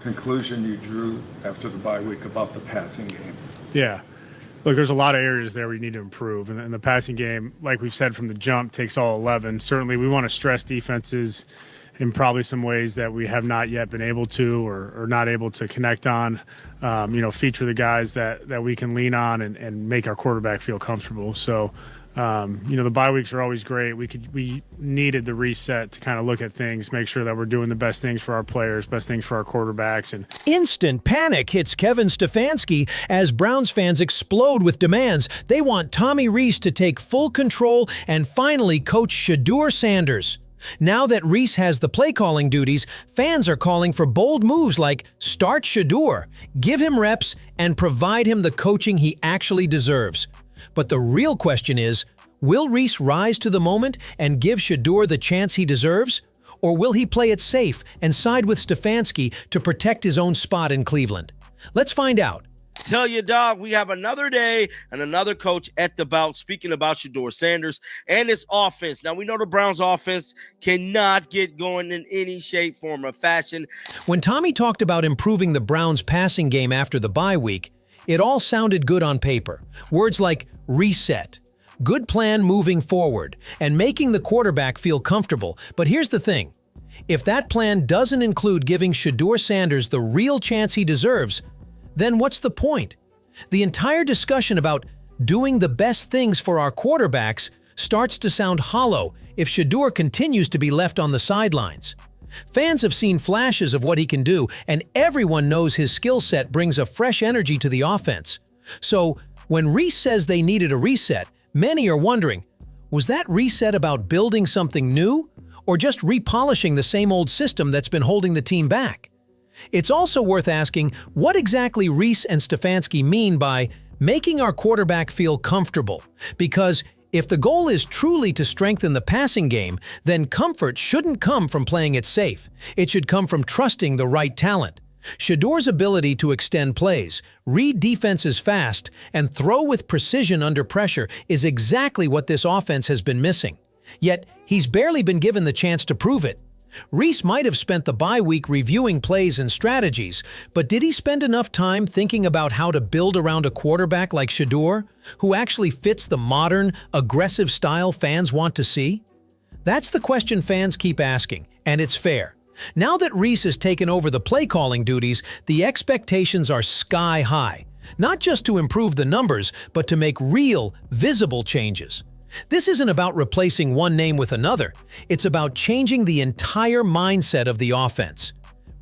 conclusion you drew after the bye week about the passing game? Yeah. Look, there's a lot of areas there we need to improve. And the passing game, like we've said from the jump, takes all 11. Certainly we want to stress defenses in probably some ways that we have not yet been able to or not able to connect on. Feature the guys that we can lean on and make our quarterback feel comfortable. So, the bye weeks are always great. We needed the reset to kind of look at things, make sure that we're doing the best things for our players, best things for our quarterbacks. And instant panic hits Kevin Stefanski as Browns fans explode with demands. They want Tommy Rees to take full control and finally coach Shedeur Sanders. Now that Reese has the play-calling duties, fans are calling for bold moves like start Shadur, give him reps, and provide him the coaching he actually deserves. But the real question is, will Reese rise to the moment and give Shadur the chance he deserves? Or will he play it safe and side with Stefanski to protect his own spot in Cleveland? Let's find out. Tell you, dog, we have another day and another coach at the bout, speaking about Shedeur Sanders and his offense. Now, we know the Browns' offense cannot get going in any shape, form, or fashion. When Tommy talked about improving the Browns' passing game after the bye week, it all sounded good on paper. Words like reset, good plan moving forward, and making the quarterback feel comfortable. But here's the thing. If that plan doesn't include giving Shedeur Sanders the real chance he deserves, then what's the point? The entire discussion about doing the best things for our quarterbacks starts to sound hollow if Shadur continues to be left on the sidelines. Fans have seen flashes of what he can do, and everyone knows his skill set brings a fresh energy to the offense. So, when Reese says they needed a reset, many are wondering, was that reset about building something new, or just repolishing the same old system that's been holding the team back? It's also worth asking what exactly Reese and Stefanski mean by making our quarterback feel comfortable, because if the goal is truly to strengthen the passing game, then comfort shouldn't come from playing it safe. It should come from trusting the right talent. Shedeur's ability to extend plays, read defenses fast, and throw with precision under pressure is exactly what this offense has been missing. Yet, he's barely been given the chance to prove it. Reese might have spent the bye week reviewing plays and strategies, but did he spend enough time thinking about how to build around a quarterback like Shedeur, who actually fits the modern, aggressive style fans want to see? That's the question fans keep asking, and it's fair. Now that Reese has taken over the play-calling duties, the expectations are sky high, not just to improve the numbers, but to make real, visible changes. This isn't about replacing one name with another. It's about changing the entire mindset of the offense.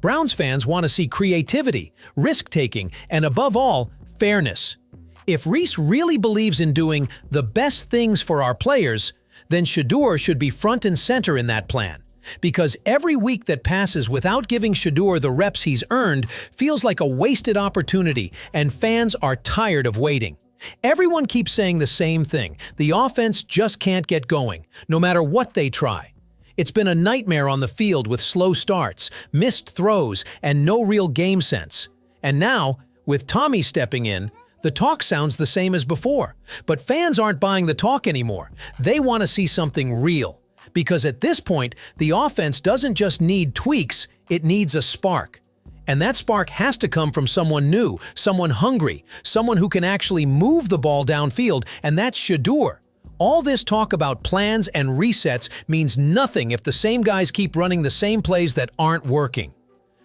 Browns fans want to see creativity, risk-taking, and above all, fairness. If Reese really believes in doing the best things for our players, then Shadur should be front and center in that plan. Because every week that passes without giving Shadur the reps he's earned feels like a wasted opportunity, and fans are tired of waiting. Everyone keeps saying the same thing. The offense just can't get going, no matter what they try. It's been a nightmare on the field with slow starts, missed throws, and no real game sense. And now, with Tommy stepping in, the talk sounds the same as before. But fans aren't buying the talk anymore. They want to see something real. Because at this point, the offense doesn't just need tweaks, it needs a spark. And that spark has to come from someone new, someone hungry, someone who can actually move the ball downfield, and that's Shadur. All this talk about plans and resets means nothing if the same guys keep running the same plays that aren't working.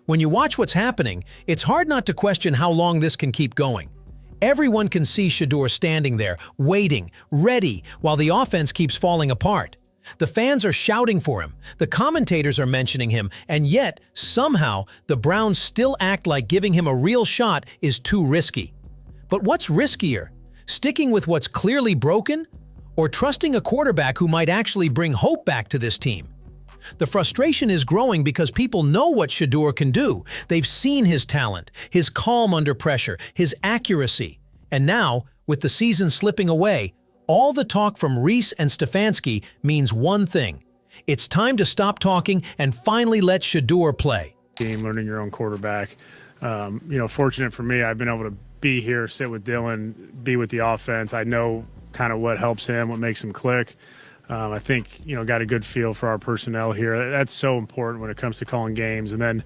When you watch what's happening, it's hard not to question how long this can keep going. Everyone can see Shadur standing there, waiting, ready, while the offense keeps falling apart. The fans are shouting for him, the commentators are mentioning him, and yet, somehow, the Browns still act like giving him a real shot is too risky. But what's riskier? Sticking with what's clearly broken? Or trusting a quarterback who might actually bring hope back to this team? The frustration is growing because people know what Shadur can do. They've seen his talent, his calm under pressure, his accuracy. And now, with the season slipping away, all the talk from Reese and Stefanski means one thing. It's time to stop talking and finally let Shadur play. Learning your own quarterback. Fortunate for me, I've been able to be here, sit with Dylan, be with the offense. I know kind of what helps him, what makes him click. I think, got a good feel for our personnel here. That's so important when it comes to calling games. And then,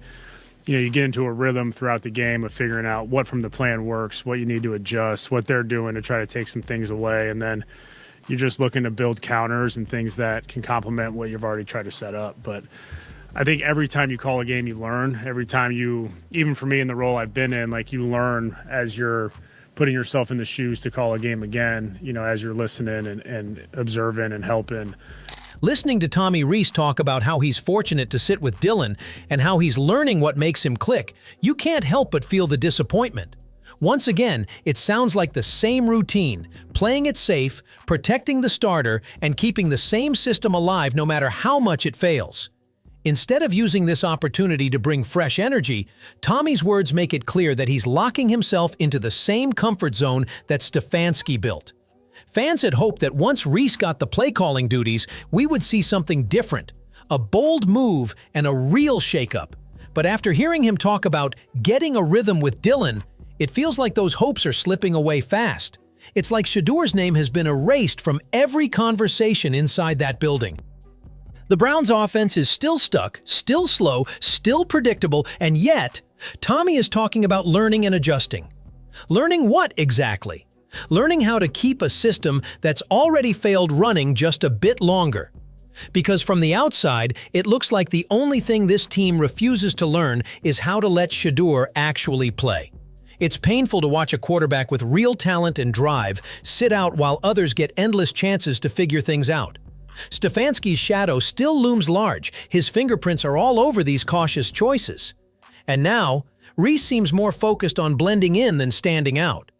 you get into a rhythm throughout the game of figuring out what from the plan works, what you need to adjust, what they're doing to try to take some things away. And then you're just looking to build counters and things that can complement what you've already tried to set up. But I think every time you call a game, you learn. Every time even for me in the role I've been in, like you learn as you're putting yourself in the shoes to call a game again, as you're listening and observing and helping. Listening to Tommy Rees talk about how he's fortunate to sit with Dylan and how he's learning what makes him click, you can't help but feel the disappointment. Once again, it sounds like the same routine, playing it safe, protecting the starter, and keeping the same system alive no matter how much it fails. Instead of using this opportunity to bring fresh energy, Tommy's words make it clear that he's locking himself into the same comfort zone that Stefanski built. Fans had hoped that once Reese got the play-calling duties, we would see something different, a bold move and a real shakeup. But after hearing him talk about getting a rhythm with Dylan, it feels like those hopes are slipping away fast. It's like Shedur's name has been erased from every conversation inside that building. The Browns' offense is still stuck, still slow, still predictable, and yet, Tommy is talking about learning and adjusting. Learning what exactly? Learning how to keep a system that's already failed running just a bit longer. Because from the outside, it looks like the only thing this team refuses to learn is how to let Shadur actually play. It's painful to watch a quarterback with real talent and drive sit out while others get endless chances to figure things out. Stefanski's shadow still looms large. His fingerprints are all over these cautious choices. And now, Reese seems more focused on blending in than standing out.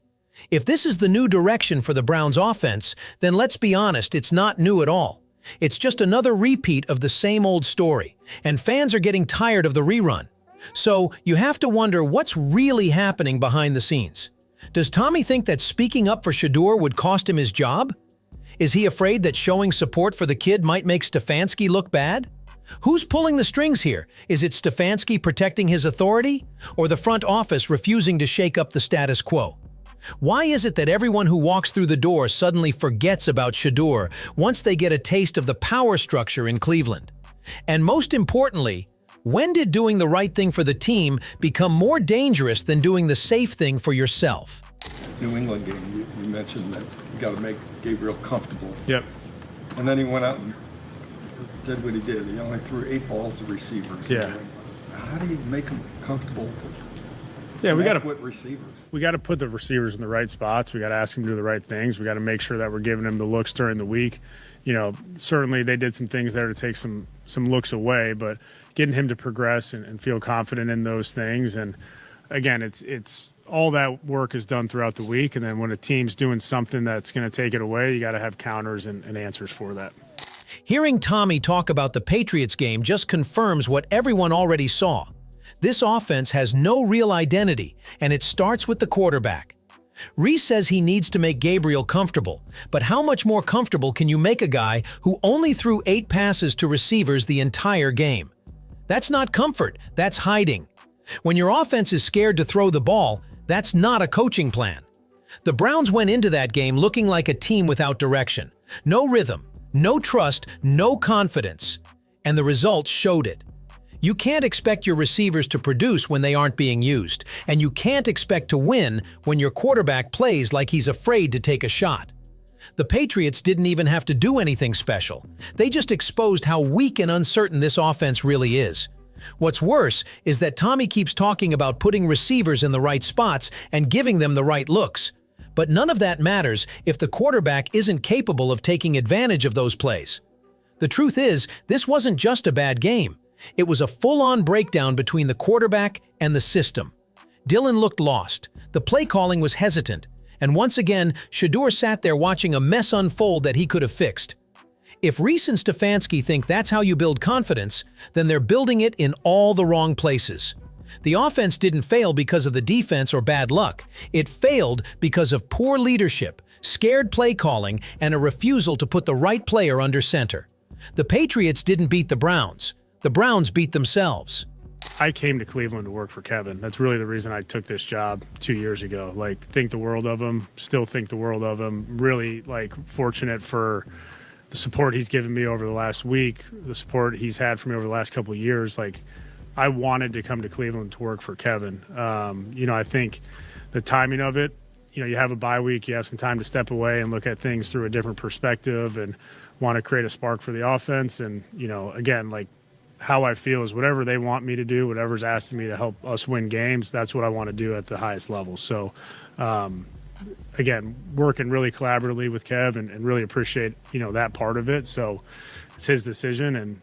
If this is the new direction for the Browns' offense, then let's be honest, it's not new at all. It's just another repeat of the same old story, and fans are getting tired of the rerun. So you have to wonder what's really happening behind the scenes. Does Tommy think that speaking up for Shadur would cost him his job? Is he afraid that showing support for the kid might make Stefanski look bad? Who's pulling the strings here? Is it Stefanski protecting his authority, or the front office refusing to shake up the status quo? Why is it that everyone who walks through the door suddenly forgets about Shadur once they get a taste of the power structure in Cleveland? And most importantly, when did doing the right thing for the team become more dangerous than doing the safe thing for yourself? New England game, you mentioned that you got to make Gabriel comfortable. Yep. And then he went out and did what he did. He only threw 8 balls to receivers. Yeah. How do you make them comfortable? Yeah, we got to With receivers. We got to put the receivers in the right spots. We got to ask them to do the right things. We got to make sure that we're giving them the looks during the week. Certainly they did some things there to take some looks away, but getting him to progress and feel confident in those things. And again, it's all that work is done throughout the week. And then when a team's doing something that's going to take it away, you got to have counters and answers for that. Hearing Tommy talk about the Patriots game just confirms what everyone already saw. This offense has no real identity, and it starts with the quarterback. Reese says he needs to make Gabriel comfortable, but how much more comfortable can you make a guy who only threw 8 passes to receivers the entire game? That's not comfort, that's hiding. When your offense is scared to throw the ball, that's not a coaching plan. The Browns went into that game looking like a team without direction. No rhythm, no trust, no confidence. And the results showed it. You can't expect your receivers to produce when they aren't being used, and you can't expect to win when your quarterback plays like he's afraid to take a shot. The Patriots didn't even have to do anything special. They just exposed how weak and uncertain this offense really is. What's worse is that Tommy keeps talking about putting receivers in the right spots and giving them the right looks. But none of that matters if the quarterback isn't capable of taking advantage of those plays. The truth is, this wasn't just a bad game. It was a full-on breakdown between the quarterback and the system. Dylan looked lost, the play calling was hesitant, and once again, Shadur sat there watching a mess unfold that he could have fixed. If Reese and Stefanski think that's how you build confidence, then they're building it in all the wrong places. The offense didn't fail because of the defense or bad luck. It failed because of poor leadership, scared play calling, and a refusal to put the right player under center. The Patriots didn't beat the Browns. The Browns beat themselves. I came to Cleveland to work for Kevin. That's really the reason I took this job 2 years ago. Think the world of him, still think the world of him. Really, fortunate for the support he's given me over the last week, the support he's had for me over the last couple of years. I wanted to come to Cleveland to work for Kevin. I think the timing of it, you have a bye week, you have some time to step away and look at things through a different perspective and want to create a spark for the offense. And, again, like how I feel is whatever they want me to do, whatever's asked of me to help us win games, that's what I want to do at the highest level. So, again, working really collaboratively with Kev and really appreciate, that part of it. So it's his decision and,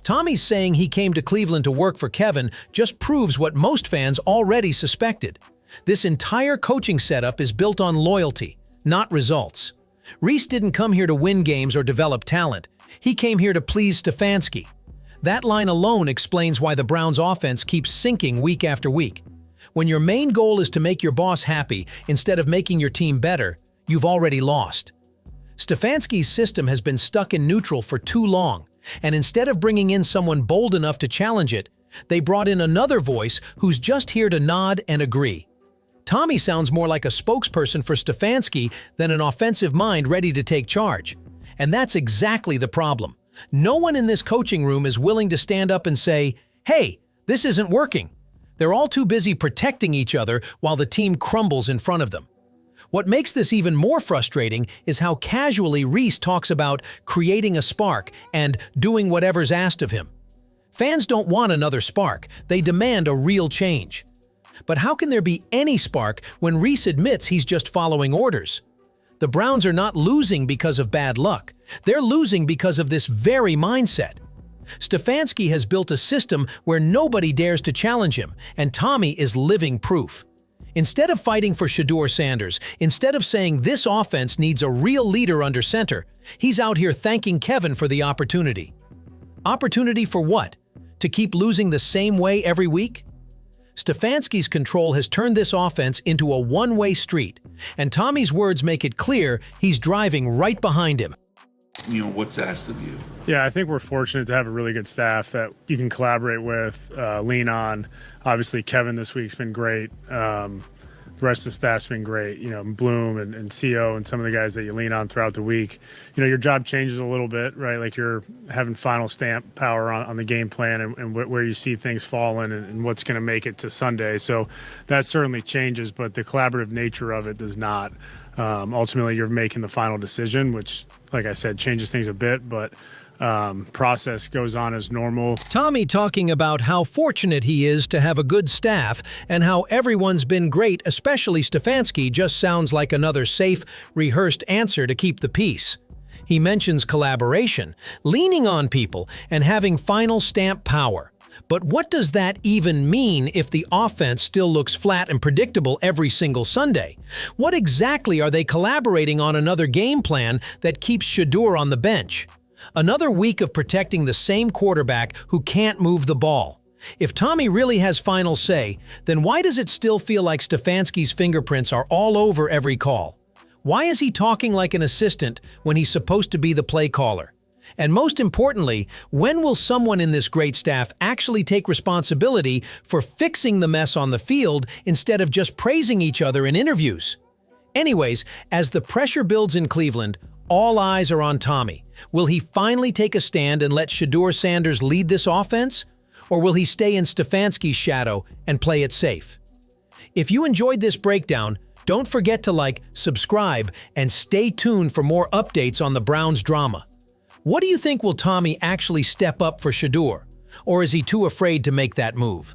Tommy's saying he came to Cleveland to work for Kevin just proves what most fans already suspected. This entire coaching setup is built on loyalty, not results. Reese didn't come here to win games or develop talent. He came here to please Stefanski. That line alone explains why the Browns' offense keeps sinking week after week. When your main goal is to make your boss happy instead of making your team better, you've already lost. Stefanski's system has been stuck in neutral for too long, and instead of bringing in someone bold enough to challenge it, they brought in another voice who's just here to nod and agree. Tommy sounds more like a spokesperson for Stefanski than an offensive mind ready to take charge. And that's exactly the problem. No one in this coaching room is willing to stand up and say, "Hey, this isn't working." They're all too busy protecting each other while the team crumbles in front of them. What makes this even more frustrating is how casually Reese talks about creating a spark and doing whatever's asked of him. Fans don't want another spark, they demand a real change. But how can there be any spark when Reese admits he's just following orders? The Browns are not losing because of bad luck. They're losing because of this very mindset. Stefanski has built a system where nobody dares to challenge him, and Tommy is living proof. Instead of fighting for Shedeur Sanders, instead of saying this offense needs a real leader under center, he's out here thanking Kevin for the opportunity. Opportunity for what? To keep losing the same way every week? Stefanski's control has turned this offense into a one-way street, and Tommy's words make it clear he's driving right behind him. What's asked of you. Yeah, I think we're fortunate to have a really good staff that you can collaborate with, lean on. Obviously, Kevin this week's been great. The rest of the staff's been great. Bloom and CO and some of the guys that you lean on throughout the week. Your job changes a little bit, right? Like you're having final stamp power on the game plan and where you see things falling and what's going to make it to Sunday. So that certainly changes, but the collaborative nature of it does not. Ultimately, you're making the final decision, which, like I said, changes things a bit, but process goes on as normal. Tommy talking about how fortunate he is to have a good staff and how everyone's been great, especially Stefanski, just sounds like another safe, rehearsed answer to keep the peace. He mentions collaboration, leaning on people, and having final stamp power. But what does that even mean if the offense still looks flat and predictable every single Sunday? What exactly are they collaborating on? Another game plan that keeps Shadur on the bench? Another week of protecting the same quarterback who can't move the ball. If Tommy really has final say, then why does it still feel like Stefanski's fingerprints are all over every call? Why is he talking like an assistant when he's supposed to be the play caller? And most importantly, when will someone in this great staff actually take responsibility for fixing the mess on the field instead of just praising each other in interviews? Anyways, as the pressure builds in Cleveland, all eyes are on Tommy. Will he finally take a stand and let Shedeur Sanders lead this offense? Or will he stay in Stefanski's shadow and play it safe? If you enjoyed this breakdown, don't forget to like, subscribe, and stay tuned for more updates on the Browns drama. What do you think? Will Tommy actually step up for Shadur? Or is he too afraid to make that move?